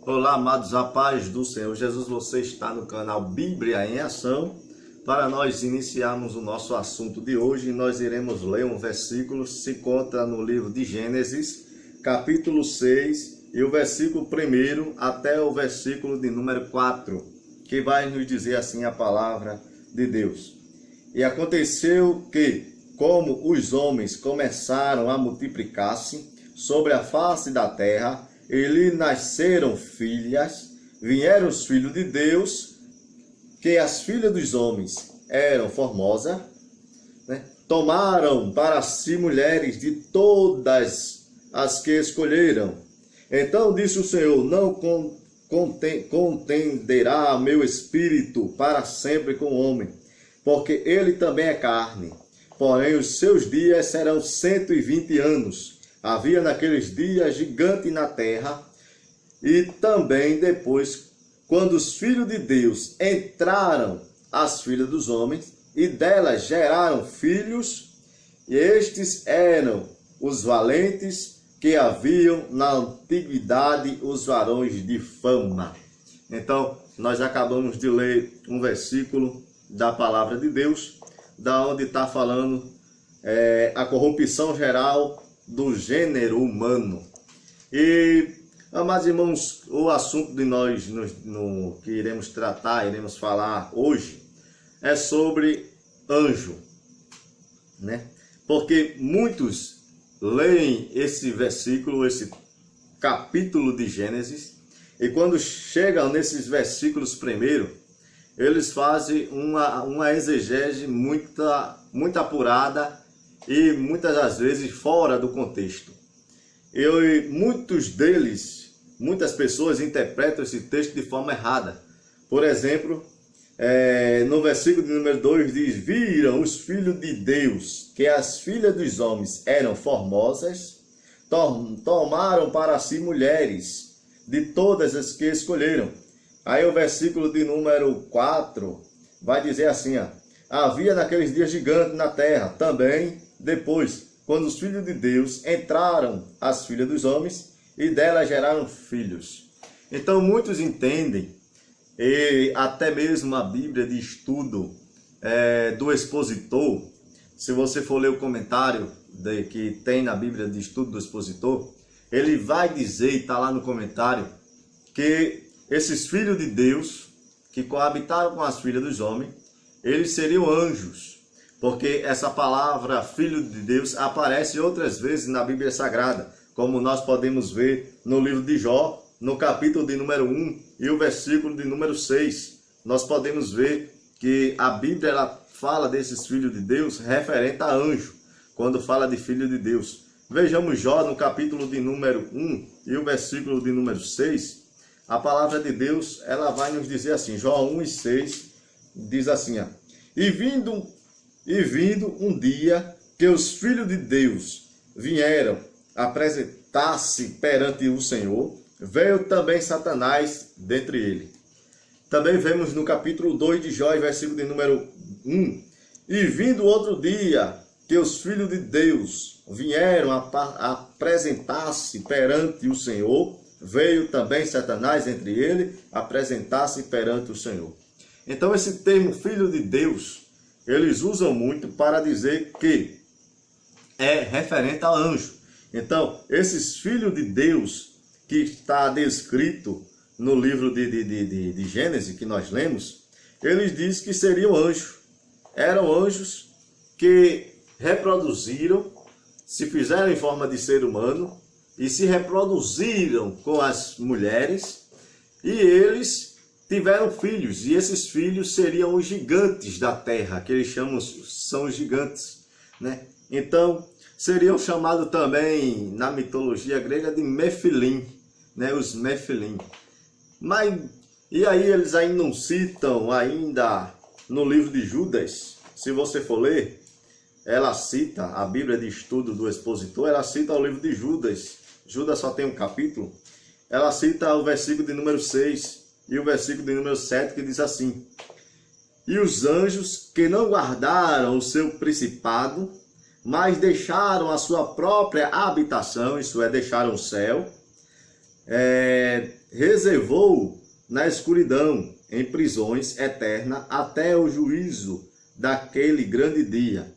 Olá, amados, a paz do Senhor Jesus. Você está no canal Bíblia em Ação. Para nós iniciarmos o nosso assunto de hoje, nós iremos ler um versículo que se encontra no livro de Gênesis, capítulo 6, e o versículo 1 até o versículo de número 4, que vai nos dizer assim a palavra de Deus. E aconteceu que, como os homens começaram a multiplicar-se sobre a face da terra, e lhe nasceram filhas, vieram os filhos de Deus, que as filhas dos homens eram formosas, tomaram para si mulheres de todas as que escolheram. Então disse o Senhor: não contenderá meu espírito para sempre com o homem, porque ele também é carne. Porém os seus dias serão 120 anos. Havia naqueles dias gigante na terra, e também depois, quando os filhos de Deus entraram as filhas dos homens, e delas geraram filhos, e estes eram os valentes que haviam na antiguidade, os varões de fama. Então, nós acabamos de ler um versículo da palavra de Deus, da onde está falando a corrupção geral do gênero humano. E, amados irmãos, o assunto de nós que iremos tratar, iremos falar hoje, é sobre anjo, Porque muitos leem esse versículo, esse capítulo de Gênesis, e quando chegam nesses versículos primeiro, eles fazem uma exegese muito apurada, e muitas das vezes fora do contexto. Muitas pessoas interpretam esse texto de forma errada. Por exemplo, no versículo de número 2 diz: viram os filhos de Deus, que as filhas dos homens eram formosas, tomaram para si mulheres de todas as que escolheram. Aí o versículo de número 4 vai dizer assim: havia naqueles dias gigante na terra, também depois, quando os filhos de Deus entraram as filhas dos homens, e delas geraram filhos. Então muitos entendem, e até mesmo a Bíblia de estudo do expositor, se você for ler o comentário que tem na Bíblia de estudo do expositor, ele vai dizer, e está lá no comentário, que esses filhos de Deus, que coabitaram com as filhas dos homens, eles seriam anjos. Porque essa palavra filho de Deus aparece outras vezes na Bíblia Sagrada, como nós podemos ver no livro de Jó, no capítulo de número 1 e o versículo de número 6. Nós podemos ver que a Bíblia ela fala desses filhos de Deus referente a anjo, quando fala de filho de Deus. Vejamos Jó no capítulo de número 1 e o versículo de número 6. A palavra de Deus ela vai nos dizer assim, Jó 1 e 6 diz assim: E vindo um dia que os filhos de Deus vieram apresentar-se perante o Senhor, veio também Satanás dentre ele. Também vemos no capítulo 2 de Jó, versículo de número 1. E vindo outro dia que os filhos de Deus vieram apresentar-se perante o Senhor, veio também Satanás entre ele, apresentar-se perante o Senhor. Então esse termo filho de Deus, eles usam muito para dizer que é referente a anjo. Então, esses filhos de Deus que está descrito no livro de Gênesis, que nós lemos, eles dizem que seriam anjos. Eram anjos que reproduziram, se fizeram em forma de ser humano, e se reproduziram com as mulheres, e eles tiveram filhos, e esses filhos seriam os gigantes da terra, que eles são os gigantes, Então, seriam chamados também, na mitologia grega, de Mefilim, os Mefilim. E aí eles ainda não citam, ainda no livro de Judas, se você for ler, ela cita, a Bíblia de estudo do expositor, ela cita o livro de Judas. Judas só tem um capítulo. Ela cita o versículo de número 6, e o versículo de número 7 que diz assim: E os anjos que não guardaram o seu principado, mas deixaram a sua própria habitação, isso é, deixaram o céu, reservou na escuridão, em prisões eternas, até o juízo daquele grande dia.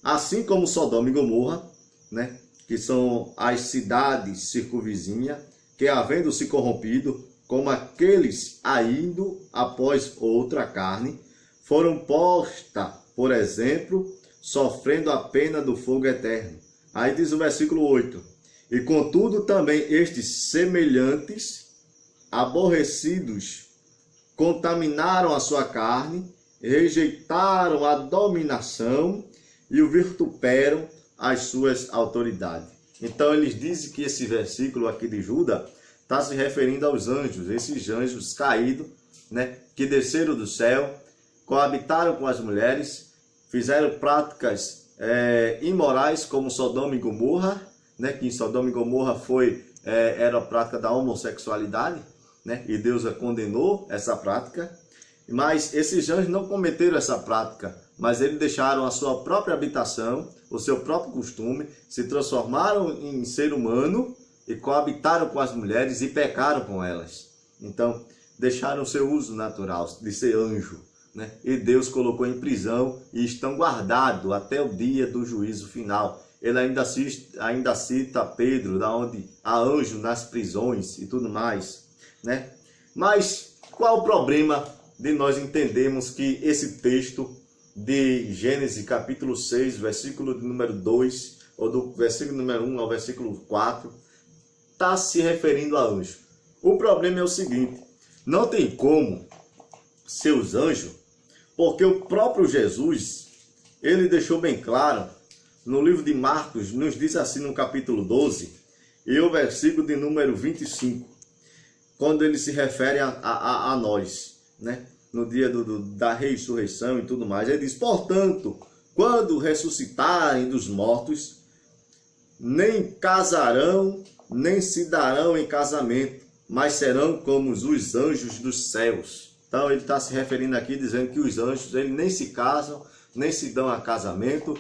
Assim como Sodoma e Gomorra, né, que são as cidades circunvizinhas, que havendo se corrompido, como aqueles ainda após outra carne, foram postas, por exemplo, sofrendo a pena do fogo eterno. Aí diz o versículo 8: e contudo também estes semelhantes, aborrecidos, contaminaram a sua carne, rejeitaram a dominação e o vituperam as suas autoridades. Então eles dizem que esse versículo aqui de Judas está se referindo aos anjos, esses anjos caídos, né, que desceram do céu, coabitaram com as mulheres, fizeram práticas imorais como Sodoma e Gomorra, né, que em Sodoma e Gomorra era a prática da homossexualidade, né, e Deus condenou essa prática. Mas esses anjos não cometeram essa prática, mas eles deixaram a sua própria habitação, o seu próprio costume, se transformaram em ser humano e coabitaram com as mulheres e pecaram com elas. Então, deixaram o seu uso natural de ser anjo, né? E Deus colocou em prisão e estão guardados até o dia do juízo final. Ele ainda cita Pedro, da onde há anjo nas prisões e tudo mais, né? Mas qual o problema de nós entendermos que esse texto de Gênesis capítulo 6, versículo de número 2, ou do versículo número 1 ao versículo 4, está se referindo a anjo? O problema é o seguinte: não tem como ser os anjos, porque o próprio Jesus, ele deixou bem claro, no livro de Marcos, nos diz assim no capítulo 12, e o versículo de número 25, quando ele se refere a nós, né? No dia da ressurreição e tudo mais, ele diz: portanto, quando ressuscitarem dos mortos, nem casarão, nem se darão em casamento, mas serão como os anjos dos céus. Então ele está se referindo aqui, dizendo que os anjos, eles nem se casam, nem se dão a casamento.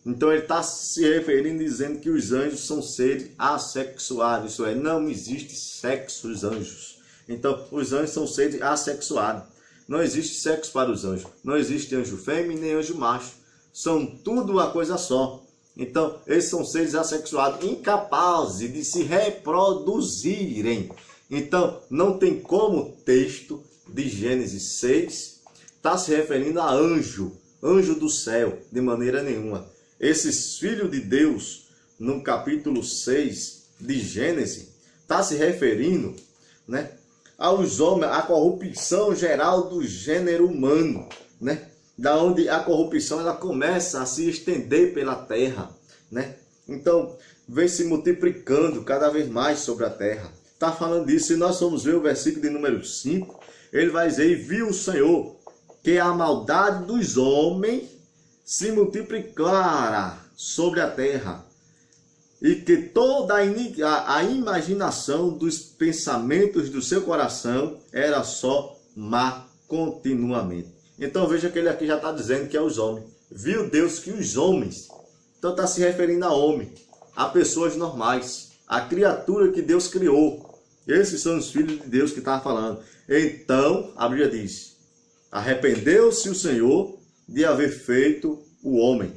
Então ele está se referindo, dizendo que os anjos são seres assexuados, isso é, não existe sexo os anjos. Então os anjos são seres assexuados. Não existe sexo para os anjos. Não existe anjo fêmea nem anjo macho. São tudo uma coisa só. Então, eles são seres assexuados, incapazes de se reproduzirem. Então, não tem como o texto de Gênesis 6 estar se referindo a anjo, anjo do céu, de maneira nenhuma. Esses filhos de Deus, no capítulo 6 de Gênesis, está se referindo, né, aos homens, a corrupção geral do gênero humano, né? Da onde a corrupção ela começa a se estender pela terra, né? Então, vem se multiplicando cada vez mais sobre a terra. Está falando disso. Se nós formos ver o versículo de número 5, ele vai dizer: e viu o Senhor que a maldade dos homens se multiplicara sobre a terra, e que toda a imaginação dos pensamentos do seu coração era só má continuamente. Então veja que ele aqui já está dizendo que é os homens. Viu Deus que os homens, então está se referindo a homem, a pessoas normais, a criatura que Deus criou. Esses são os filhos de Deus que está falando. Então, a Bíblia diz: arrependeu-se o Senhor de haver feito o homem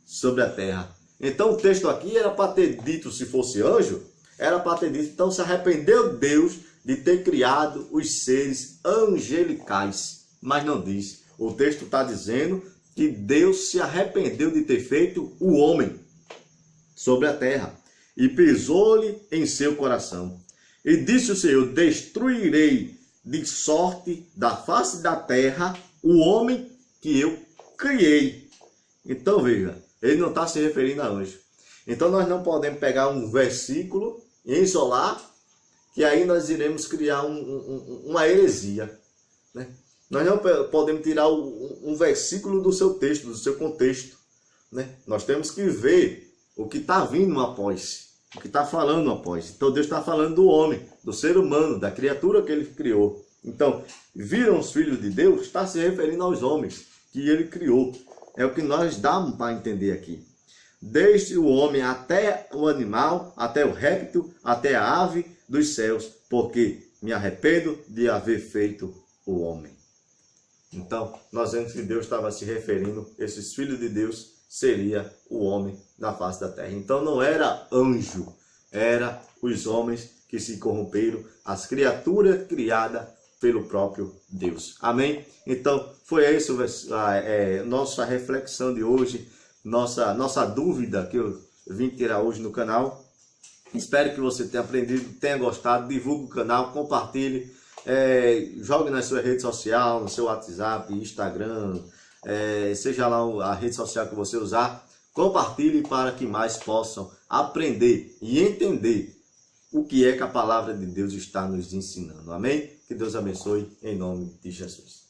sobre a terra. Então o texto aqui era para ter dito, se fosse anjo, era para ter dito, então se arrependeu Deus de ter criado os seres angelicais. Mas não diz. O texto está dizendo que Deus se arrependeu de ter feito o homem sobre a terra. E pesou-lhe em seu coração. E disse o Senhor: destruirei de sorte da face da terra o homem que eu criei. Então veja, ele não está se referindo a anjo. Então nós não podemos pegar um versículo e isolar, que aí nós iremos criar uma heresia, né? Nós não podemos tirar um versículo do seu texto, do seu contexto, né? Nós temos que ver o que está vindo após, o que está falando após. Então Deus está falando do homem, do ser humano, da criatura que ele criou. Então, viram os filhos de Deus? Está se referindo aos homens que ele criou. É o que nós damos para entender aqui. Desde o homem até o animal, até o réptil, até a ave dos céus. Porque me arrependo de haver feito o homem. Então, nós vemos que Deus estava se referindo, esses filhos de Deus seria o homem na face da terra. Então não era anjo, era os homens que se corromperam, as criaturas criadas pelo próprio Deus. Amém? Então, foi isso nossa reflexão de hoje, nossa dúvida que eu vim tirar hoje no canal. Espero que você tenha aprendido, tenha gostado, divulgue o canal, compartilhe, jogue nas suas redes sociais, no seu WhatsApp, Instagram, seja lá a rede social que você usar, compartilhe para que mais possam aprender e entender o que é que a palavra de Deus está nos ensinando. Amém? Que Deus abençoe em nome de Jesus.